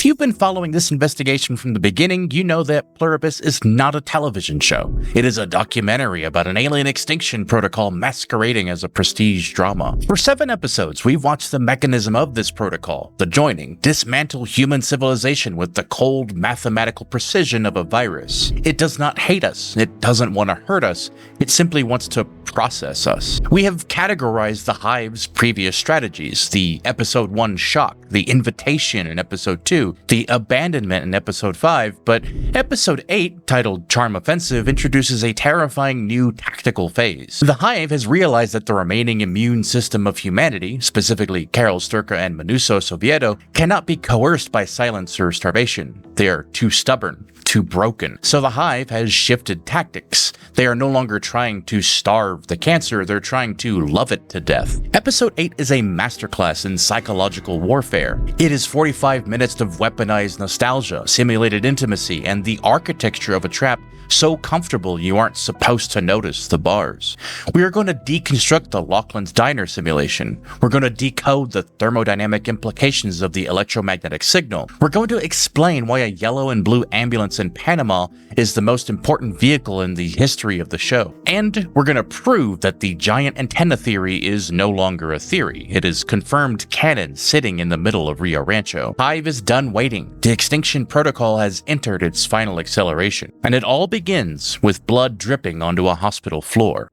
If you've been following this investigation from the beginning, you know that Pluribus is not a television show. It is a documentary about an alien extinction protocol masquerading as a prestige drama. For 7 episodes, we've watched the mechanism of this protocol, the joining, dismantle human civilization with the cold mathematical precision of a virus. It does not hate us. It doesn't want to hurt us. It simply wants to process us. We have categorized the Hive's previous strategies, the Episode 1 shock, the invitation in Episode 2, the abandonment in Episode 5, but Episode 8, titled Charm Offensive, introduces a terrifying new tactical phase. The Hive has realized that the remaining immune system of humanity, specifically Carol Sturka and Manousos Oviedo, cannot be coerced by silence or starvation. They are too stubborn, too broken. So the Hive has shifted tactics. They are no longer trying to starve the cancer, they're trying to love it to death. Episode 8 is a masterclass in psychological warfare. It is 45 minutes of weaponized nostalgia, simulated intimacy, and the architecture of a trap so comfortable you aren't supposed to notice the bars. We are going to deconstruct the Lauchlin's diner simulation. We're going to decode the thermodynamic implications of the electromagnetic signal. We're going to explain why a yellow and blue ambulance in Panama is the most important vehicle in the history of the show. And we're going to prove that the giant antenna theory is no longer a theory. It is confirmed canon sitting in the middle of Rio Rancho. Hive is done waiting. The extinction protocol has entered its final acceleration. And it all begins with blood dripping onto a hospital floor.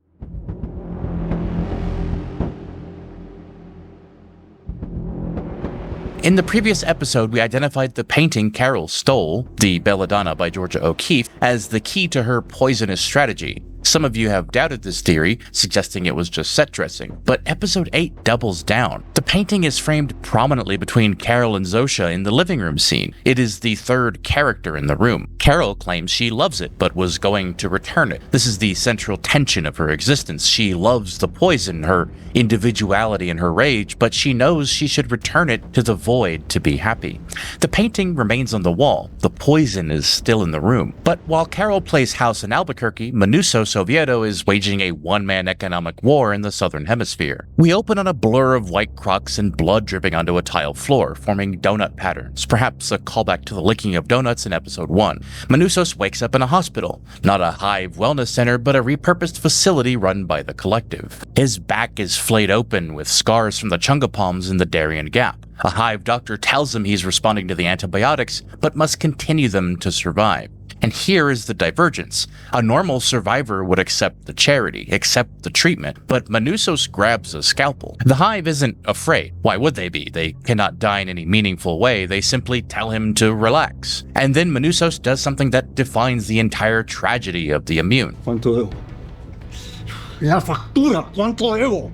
In the previous episode, we identified the painting Carol stole, the Belladonna by Georgia O'Keeffe, as the key to her poisonous strategy. Some of you have doubted this theory, suggesting it was just set dressing, but Episode 8 doubles down. The painting is framed prominently between Carol and Zosia in the living room scene. It is the third character in the room. Carol claims she loves it, but was going to return it. This is the central tension of her existence. She loves the poison, her individuality and her rage, but she knows she should return it to the void to be happy. The painting remains on the wall. The poison is still in the room. But while Carol plays house in Albuquerque, Manousos Oviedo is waging a one-man economic war in the southern hemisphere. We open on a blur of white crocs and blood dripping onto a tile floor, forming donut patterns, perhaps a callback to the licking of donuts in Episode 1. Manousos wakes up in a hospital, not a Hive wellness center, but a repurposed facility run by the collective. His back is flayed open with scars from the chunga palms in the Darien Gap. A Hive doctor tells him he's responding to the antibiotics, but must continue them to survive. And here is the divergence. A normal survivor would accept the charity, accept the treatment, but Manousos grabs a scalpel. The Hive isn't afraid. Why would they be? They cannot die in any meaningful way. They simply tell him to relax. And then Manousos does something that defines the entire tragedy of the immune. ¿Cuánto debo? La factura, ¿cuánto debo?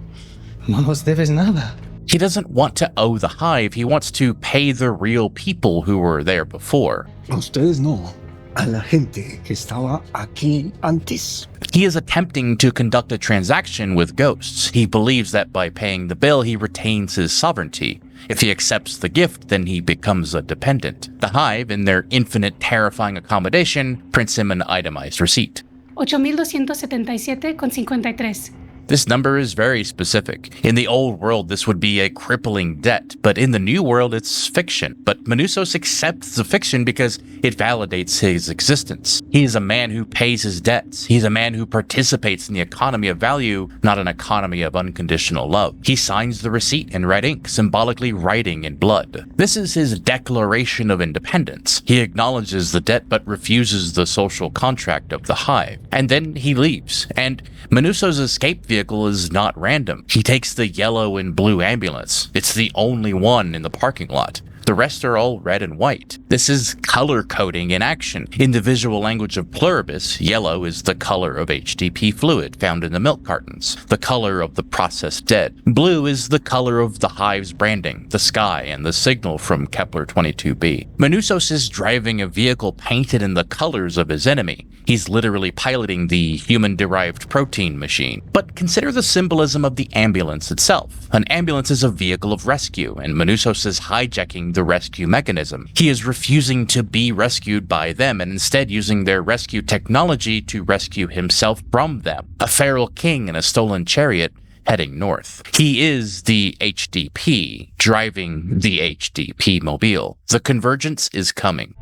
No nos debes nada. He doesn't want to owe the Hive. He wants to pay the real people who were there before. A ustedes no. A la gente que estaba aquí antes. He is attempting to conduct a transaction with ghosts. He believes that by paying the bill, he retains his sovereignty. If he accepts the gift, then he becomes a dependent. The Hive, in their infinite terrifying accommodation, prints him an itemized receipt. 8,277,53. This number is very specific. In the old world, this would be a crippling debt, but in the new world, it's fiction. But Manousos accepts the fiction because it validates his existence. He is a man who pays his debts. He's a man who participates in the economy of value, not an economy of unconditional love. He signs the receipt in red ink, symbolically writing in blood. This is his declaration of independence. He acknowledges the debt but refuses the social contract of the Hive. And then he leaves. And Manousos' escape vehicle is not random. He takes the yellow and blue ambulance. It's the only one in the parking lot. The rest are all red and white. This is color coding in action. In the visual language of Pluribus, yellow is the color of HDP fluid found in the milk cartons, the color of the processed dead. Blue is the color of the Hive's branding, the sky, and the signal from Kepler 22b. Manousos is driving a vehicle painted in the colors of his enemy. He's literally piloting the human-derived protein machine. But consider the symbolism of the ambulance itself. An ambulance is a vehicle of rescue, and Manousos is hijacking the rescue mechanism. He is refusing to be rescued by them and instead using their rescue technology to rescue himself from them. A feral king in a stolen chariot heading north. He is the HDP, driving the HDP mobile. The convergence is coming.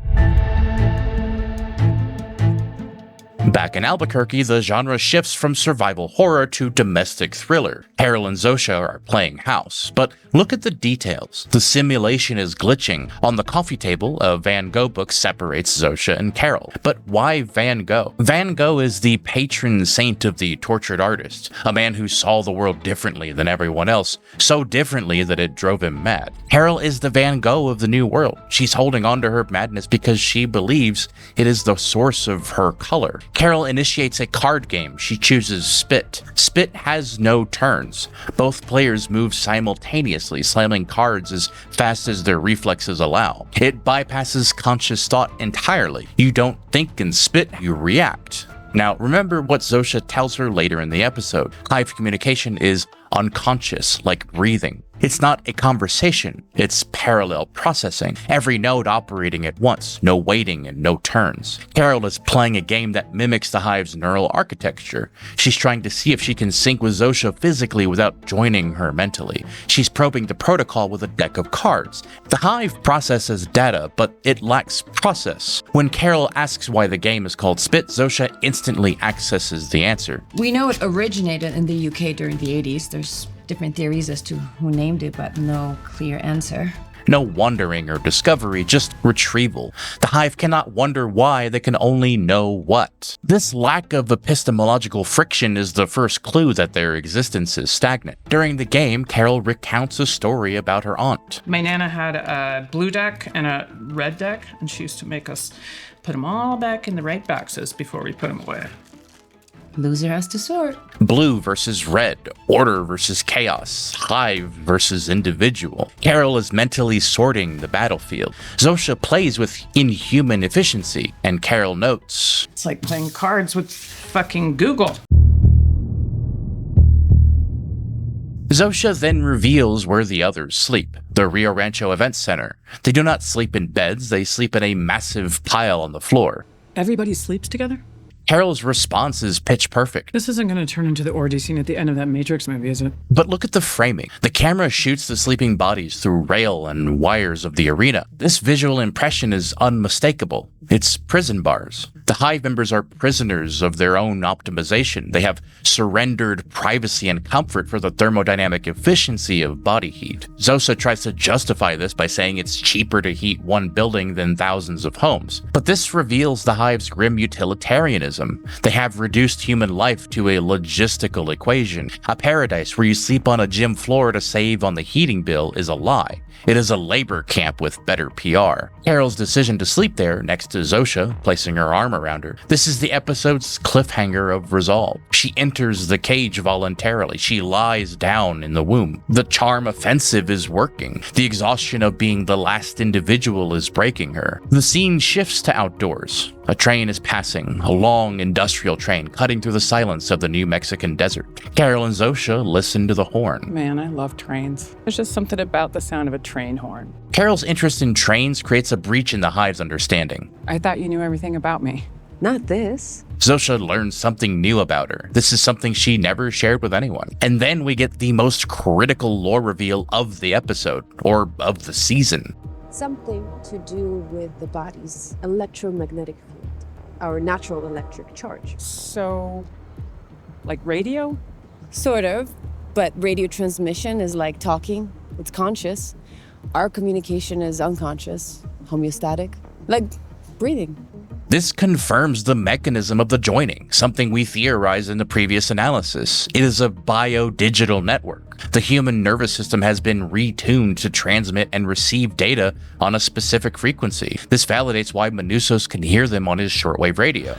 Back in Albuquerque, the genre shifts from survival horror to domestic thriller. Carol and Zosia are playing house, but look at the details. The simulation is glitching. On the coffee table, a Van Gogh book separates Zosia and Carol. But why Van Gogh? Van Gogh is the patron saint of the tortured artist, a man who saw the world differently than everyone else, so differently that it drove him mad. Carol is the Van Gogh of the New World. She's holding on to her madness because she believes it is the source of her color. Carol initiates a card game. She chooses Spit. Spit has no turns. Both players move simultaneously, slamming cards as fast as their reflexes allow. It bypasses conscious thought entirely. You don't think and spit, you react. Now, remember what Zosia tells her later in the episode. Hive communication is unconscious, like breathing. It's not a conversation, it's parallel processing, every node operating at once, no waiting and no turns. Carol is playing a game that mimics the Hive's neural architecture. She's trying to see if she can sync with Zosia physically without joining her mentally. She's probing the protocol with a deck of cards. The Hive processes data, but it lacks process. When Carol asks why the game is called Spit, Zosia instantly accesses the answer. We know it originated in the UK during the 80s. There's different theories as to who named it, but no clear answer. No wondering or discovery, just retrieval. The Hive cannot wonder why, they can only know what. This lack of epistemological friction is the first clue that their existence is stagnant. During the game, Carol recounts a story about her aunt. My Nana had a blue deck and a red deck, and she used to make us put them all back in the right boxes before we put them away. Loser has to sort. Blue versus red, order versus chaos, Hive versus individual. Carol is mentally sorting the battlefield. Zosia plays with inhuman efficiency, and Carol notes, It's like playing cards with fucking Google. Zosia then reveals where the others sleep, the Rio Rancho Event Center. They do not sleep in beds, they sleep in a massive pile on the floor. Everybody sleeps together? Carol's response is pitch perfect. This isn't going to turn into the orgy scene at the end of that Matrix movie, is it? But look at the framing. The camera shoots the sleeping bodies through rail and wires of the arena. This visual impression is unmistakable. It's prison bars. The Hive members are prisoners of their own optimization. They have surrendered privacy and comfort for the thermodynamic efficiency of body heat. Zosia tries to justify this by saying it's cheaper to heat one building than thousands of homes. But this reveals the Hive's grim utilitarianism. They have reduced human life to a logistical equation. A paradise where you sleep on a gym floor to save on the heating bill is a lie. It is a labor camp with better PR. Carol's decision to sleep there next to Zosia, placing her arm around her. This is the episode's cliffhanger of resolve. She enters the cage voluntarily. She lies down in the womb. The charm offensive is working. The exhaustion of being the last individual is breaking her. The scene shifts to outdoors. A train is passing, a long industrial train cutting through the silence of the New Mexican desert. Carol and Zosia listen to the horn. Man, I love trains. There's just something about the sound of a train horn. Carol's interest in trains creates a breach in the Hive's understanding. I thought you knew everything about me. Not this. Zosia learns something new about her. This is something she never shared with anyone. And then we get the most critical lore reveal of the episode, or of the season. Something to do with the body's electromagnetic field, our natural electric charge. So, like radio? Sort of, but radio transmission is like talking. It's conscious. Our communication is unconscious, homeostatic, like breathing. This confirms the mechanism of the joining, something we theorized in the previous analysis. It is a biodigital network. The human nervous system has been retuned to transmit and receive data on a specific frequency. This validates why Manousos can hear them on his shortwave radio.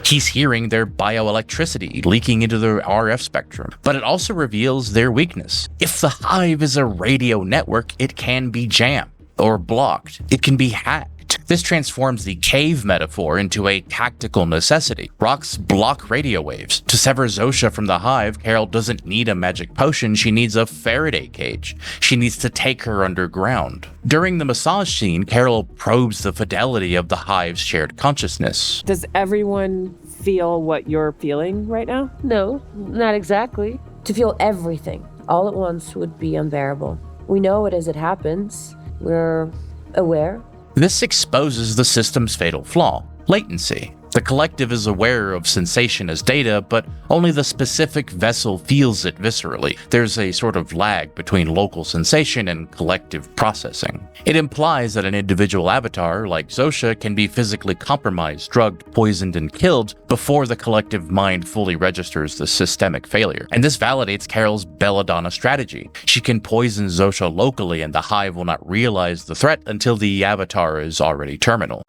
He's hearing their bioelectricity leaking into the RF spectrum, but it also reveals their weakness. If the Hive is a radio network, it can be jammed or blocked. It can be hacked. This transforms the cave metaphor into a tactical necessity. Rocks block radio waves. To sever Zosia from the Hive, Carol doesn't need a magic potion, she needs a Faraday cage. She needs to take her underground. During the massage scene, Carol probes the fidelity of the Hive's shared consciousness. Does everyone feel what you're feeling right now? No, not exactly. To feel everything all at once would be unbearable. We know it as it happens. We're aware. This exposes the system's fatal flaw: latency. The collective is aware of sensation as data, but only the specific vessel feels it viscerally. There's a sort of lag between local sensation and collective processing. It implies that an individual avatar, like Zosia, can be physically compromised, drugged, poisoned, and killed before the collective mind fully registers the systemic failure. And this validates Carol's belladonna strategy. She can poison Zosia locally, and the Hive will not realize the threat until the avatar is already terminal.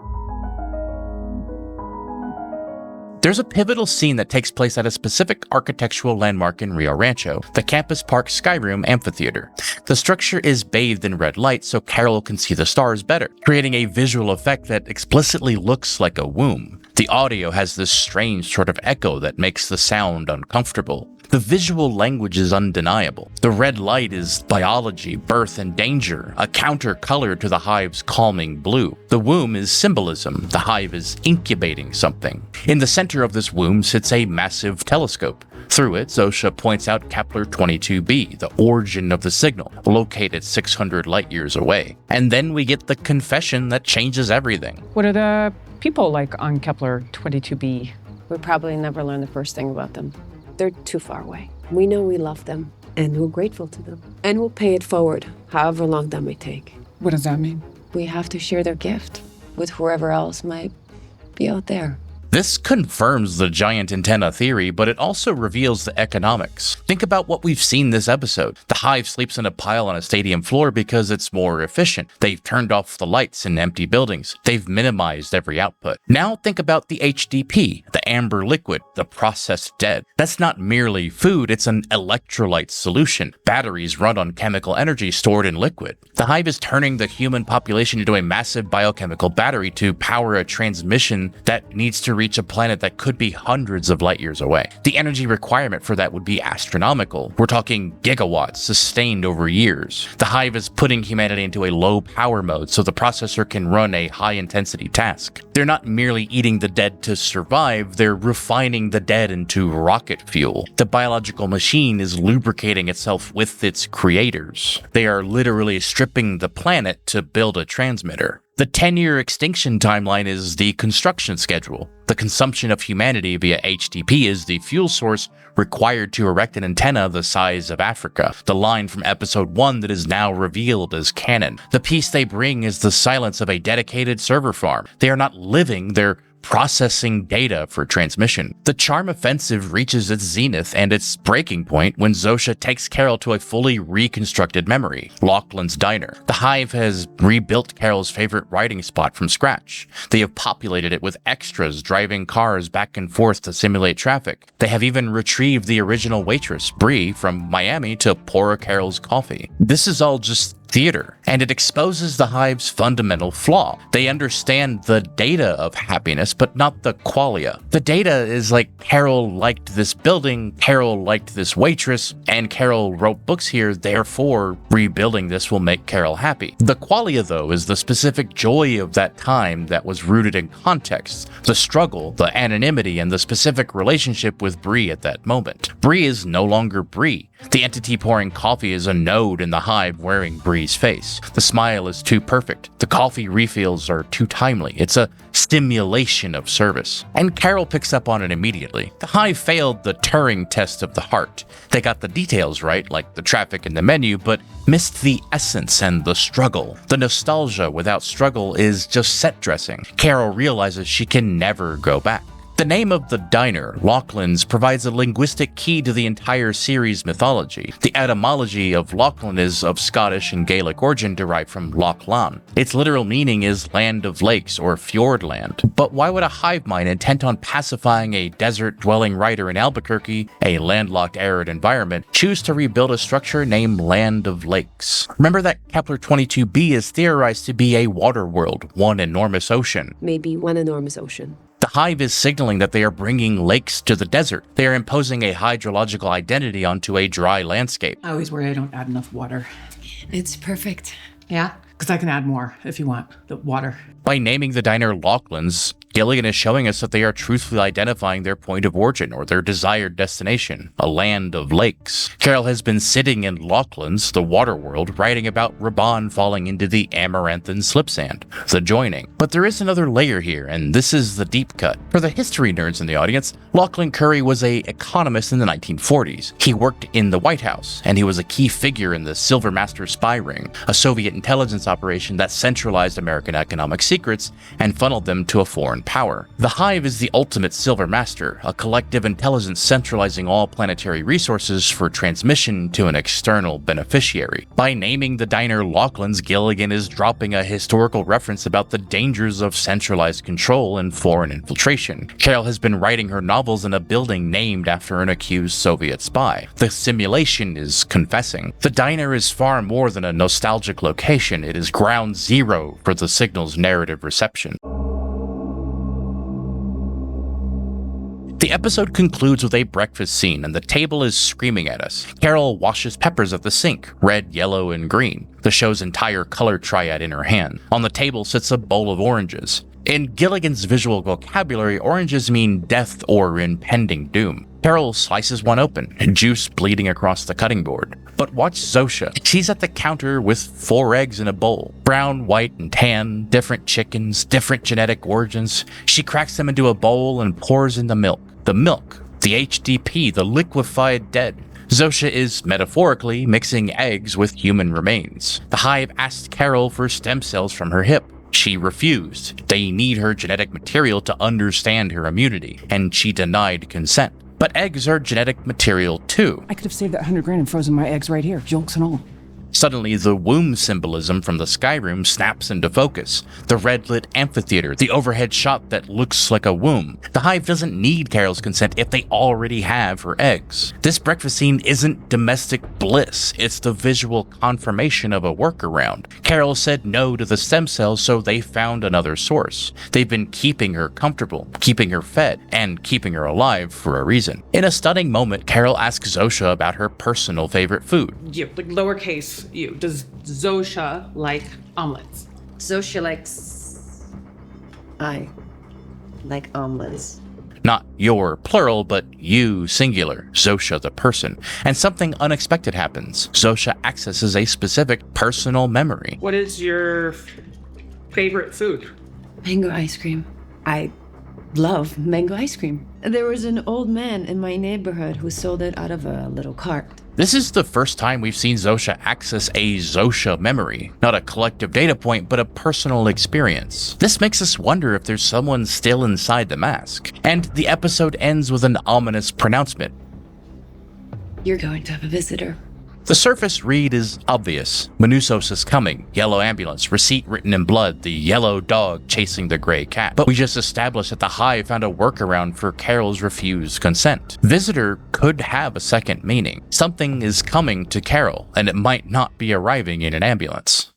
There's a pivotal scene that takes place at a specific architectural landmark in Rio Rancho, the Campus Park SKYROOM amphitheater. The structure is bathed in red light so Carol can see the stars better, creating a visual effect that explicitly looks like a womb. The audio has this strange sort of echo that makes the sound uncomfortable. The visual language is undeniable. The red light is biology, birth, and danger, a counter color to the Hive's calming blue. The womb is symbolism. The Hive is incubating something. In the center of this womb sits a massive telescope. Through it, Zosia points out Kepler 22b, the origin of the signal, located 600 light years away. And then we get the confession that changes everything. What are the people like on Kepler 22b? We'll probably never learn the first thing about them. They're too far away. We know we love them, and we're grateful to them. And we'll pay it forward, however long that may take. What does that mean? We have to share their gift with whoever else might be out there. This confirms the giant antenna theory, but it also reveals the economics. Think about what we've seen this episode. The Hive sleeps in a pile on a stadium floor because it's more efficient. They've turned off the lights in empty buildings. They've minimized every output. Now think about the HDP, the amber liquid, the processed dead. That's not merely food, it's an electrolyte solution. Batteries run on chemical energy stored in liquid. The Hive is turning the human population into a massive biochemical battery to power a transmission that needs to reach a planet that could be hundreds of light years away. The energy requirement for that would be astronomical. We're talking gigawatts sustained over years. The Hive is putting humanity into a low power mode so the processor can run a high intensity task. They're not merely eating the dead to survive, they're refining the dead into rocket fuel. The biological machine is lubricating itself with its creators. They are literally stripping the planet to build a transmitter. The 10-year extinction timeline is the construction schedule. The consumption of humanity via HDP is the fuel source required to erect an antenna the size of Africa. The line from episode 1 that is now revealed as canon. The piece they bring is the silence of a dedicated server farm. They are not living, they're processing data for transmission. The charm offensive reaches its zenith and its breaking point when Zosia takes Carol to a fully reconstructed memory, Lauchlin's diner. The Hive has rebuilt Carol's favorite riding spot from scratch. They have populated it with extras driving cars back and forth to simulate traffic. They have even retrieved the original waitress, Bree, from Miami to pour Carol's coffee. This is all just theater, and it exposes the Hive's fundamental flaw. They understand the data of happiness, but not the qualia. The data is like, Carol liked this building, Carol liked this waitress, and Carol wrote books here, therefore rebuilding this will make Carol happy. The qualia, though, is the specific joy of that time that was rooted in context, the struggle, the anonymity, and the specific relationship with Bree at that moment. Bree is no longer Bree. The entity pouring coffee is a node in the Hive wearing Bree's face. The smile is too perfect. The coffee refills are too timely. It's a stimulation of service. And Carol picks up on it immediately. The Hive failed the Turing test of the heart. They got the details right, like the traffic and the menu, but missed the essence and the struggle. The nostalgia without struggle is just set dressing. Carol realizes she can never go back. The name of the diner, Lauchlin's, provides a linguistic key to the entire series' mythology. The etymology of Lauchlin is of Scottish and Gaelic origin derived from Lauchlin. Its literal meaning is land of lakes or fjord land. But why would a hive mind intent on pacifying a desert-dwelling writer in Albuquerque, a landlocked arid environment, choose to rebuild a structure named Land of Lakes? Remember that Kepler 22b is theorized to be a water world, one enormous ocean. Maybe one enormous ocean. The Hive is signaling that they are bringing lakes to the desert. They are imposing a hydrological identity onto a dry landscape. I always worry I don't add enough water. It's perfect. Yeah? Because I can add more if you want. The water. By naming the diner Lauchlin's, Gilligan is showing us that they are truthfully identifying their point of origin or their desired destination, a land of lakes. Carol has been sitting in Lauchlin's, the water world, writing about Raban falling into the Amaranthan slipsand, the joining. But there is another layer here, and this is the deep cut. For the history nerds in the audience, Lauchlin Curry was an economist in the 1940s. He worked in the White House, and he was a key figure in the Silver Master spy ring, a Soviet intelligence operation that centralized American economic secrets and funneled them to a foreign power. The Hive is the ultimate Silver Master, a collective intelligence centralizing all planetary resources for transmission to an external beneficiary. By naming the diner Lauchlin's, Gilligan is dropping a historical reference about the dangers of centralized control and foreign infiltration. Carol has been writing her novels in a building named after an accused Soviet spy. The simulation is confessing. The diner is far more than a nostalgic location, it is ground zero for the signal's narrative reception. The episode concludes with a breakfast scene, and the table is screaming at us. Carol washes peppers at the sink, red, yellow, and green, the show's entire color triad in her hand. On the table sits a bowl of oranges. In Gilligan's visual vocabulary, oranges mean death or impending doom. Carol slices one open, juice bleeding across the cutting board. But watch Zosia. She's at the counter with 4 eggs in a bowl. Brown, white, and tan, different chickens, different genetic origins. She cracks them into a bowl and pours in the milk. The milk, the HDP, the liquefied dead. Zosia is, metaphorically, mixing eggs with human remains. The Hive asked Carol for stem cells from her hip. She refused. They need her genetic material to understand her immunity, and she denied consent. But eggs are genetic material too. I could have saved that 100 grand and frozen my eggs right here, yolks and all. Suddenly, the womb symbolism from the SKYROOM snaps into focus. The red-lit amphitheater, the overhead shot that looks like a womb. The Hive doesn't need Carol's consent if they already have her eggs. This breakfast scene isn't domestic bliss, it's the visual confirmation of a workaround. Carol said no to the stem cells, so they found another source. They've been keeping her comfortable, keeping her fed, and keeping her alive for a reason. In a stunning moment, Carol asks Zosia about her personal favorite food. You, like lowercase u. Does Zosia like omelets? Zosia likes... I like omelets. Not your plural, but you singular, Zosia the person. And something unexpected happens. Zosia accesses a specific personal memory. What is your favorite food? Mango ice cream. I love mango ice cream. There was an old man in my neighborhood who sold it out of a little cart. This is the first time we've seen Zosia access a Zosia memory. Not a collective data point, but a personal experience. This makes us wonder if there's someone still inside the mask. And the episode ends with an ominous pronouncement. You're going to have a visitor. The surface read is obvious. Manusos is coming, yellow ambulance, receipt written in blood, the yellow dog chasing the gray cat. But we just established that the Hive found a workaround for Carol's refused consent. Visitor could have a second meaning. Something is coming to Carol, and it might not be arriving in an ambulance.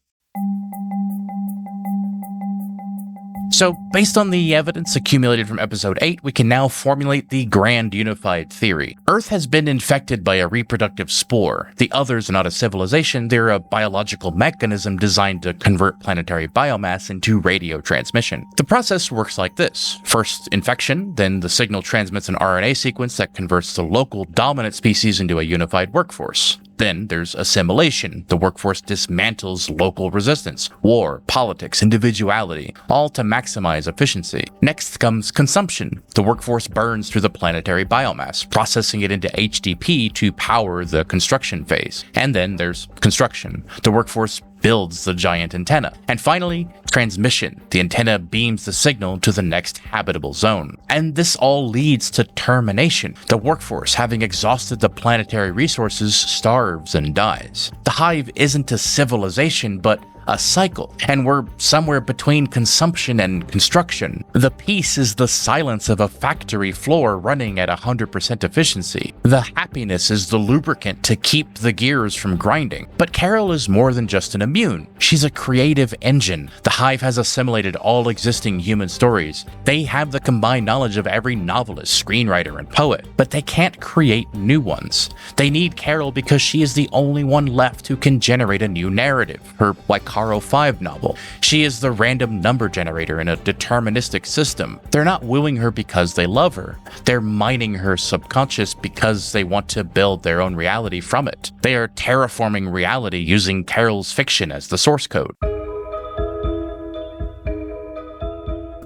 So, based on the evidence accumulated from episode 8, we can now formulate the grand unified theory. Earth has been infected by a reproductive spore. The others are not a civilization, they're a biological mechanism designed to convert planetary biomass into radio transmission. The process works like this. First infection, then the signal transmits an RNA sequence that converts the local dominant species into a unified workforce. Then there's assimilation. The workforce dismantles local resistance, war, politics, individuality, all to maximize efficiency. Next comes consumption. The workforce burns through the planetary biomass, processing it into HDP to power the construction phase. And then there's construction. The workforce builds the giant antenna. And finally, transmission. The antenna beams the signal to the next habitable zone. And this all leads to termination. The workforce, having exhausted the planetary resources, starves and dies. The Hive isn't a civilization, but a cycle, and we're somewhere between consumption and construction. The peace is the silence of a factory floor running at 100% efficiency. The happiness is the lubricant to keep the gears from grinding. But Carol is more than just an immune. She's a creative engine. The Hive has assimilated all existing human stories. They have the combined knowledge of every novelist, screenwriter, and poet, but they can't create new ones. They need Carol because she is the only one left who can generate a new narrative. Her Caro 5 novel. She is the random number generator in a deterministic system. They're not wooing her because they love her. They're mining her subconscious because they want to build their own reality from it. They are terraforming reality using Carol's fiction as the source code.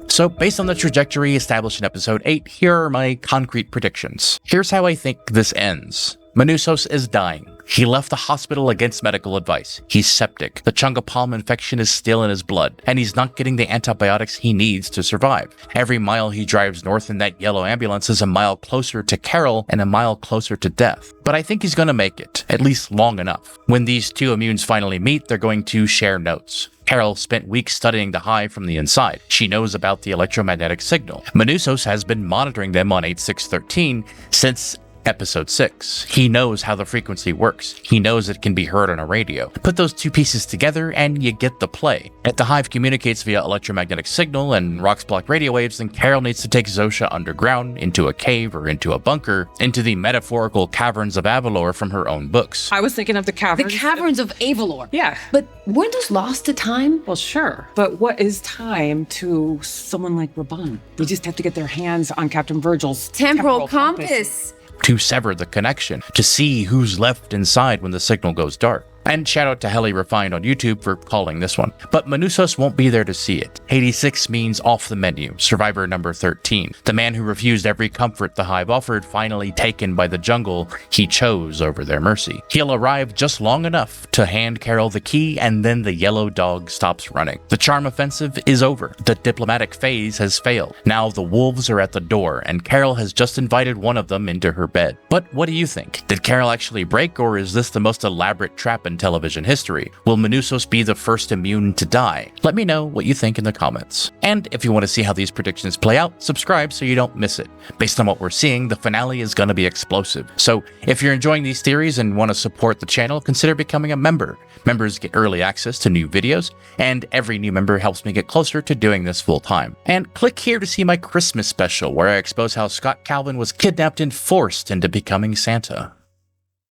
So based on the trajectory established in episode 8, here are my concrete predictions. Here's how I think this ends. Manusos is dying. He left the hospital against medical advice. He's septic. The Chunga palm infection is still in his blood, and he's not getting the antibiotics he needs to survive. Every mile he drives north in that yellow ambulance is a mile closer to Carol and a mile closer to death. But I think he's gonna make it, at least long enough. When these two immunes finally meet, they're going to share notes. Carol spent weeks studying the Hive from the inside. She knows about the electromagnetic signal. Manusos has been monitoring them on 8613 since Episode 6. He knows how the frequency works. He knows it can be heard on a radio. Put those two pieces together and you get the play. If the Hive communicates via electromagnetic signal and rocks block radio waves, then Carol needs to take Zosia underground, into a cave or into a bunker, into the metaphorical caverns of Avalor from her own books. I was thinking of the The caverns. caverns of Avalor. Yeah. But weren't those lost to time? Well, sure. But what is time to someone like Raban? They just have to get their hands on Captain Virgil's Temporal compass. To sever the connection, to see who's left inside when the signal goes dark. And shout out to Helly Refined on YouTube for calling this one. But Manusos won't be there to see it. 86 means off the menu, survivor number 13. The man who refused every comfort the Hive offered, finally taken by the jungle he chose over their mercy. He'll arrive just long enough to hand Carol the key, and then the yellow dog stops running. The charm offensive is over. The diplomatic phase has failed. Now the wolves are at the door, and Carol has just invited one of them into her bed. But what do you think? Did Carol actually break, or is this the most elaborate trap in television history? Will Manusos be the first immune to die? Let me know what you think in the comments. And if you want to see how these predictions play out, subscribe so you don't miss it. Based on what we're seeing, the finale is going to be explosive. So if you're enjoying these theories and want to support the channel, consider becoming a member. Members get early access to new videos, and every new member helps me get closer to doing this full time. And click here to see my Christmas special, where I expose how Scott Calvin was kidnapped and forced into becoming Santa.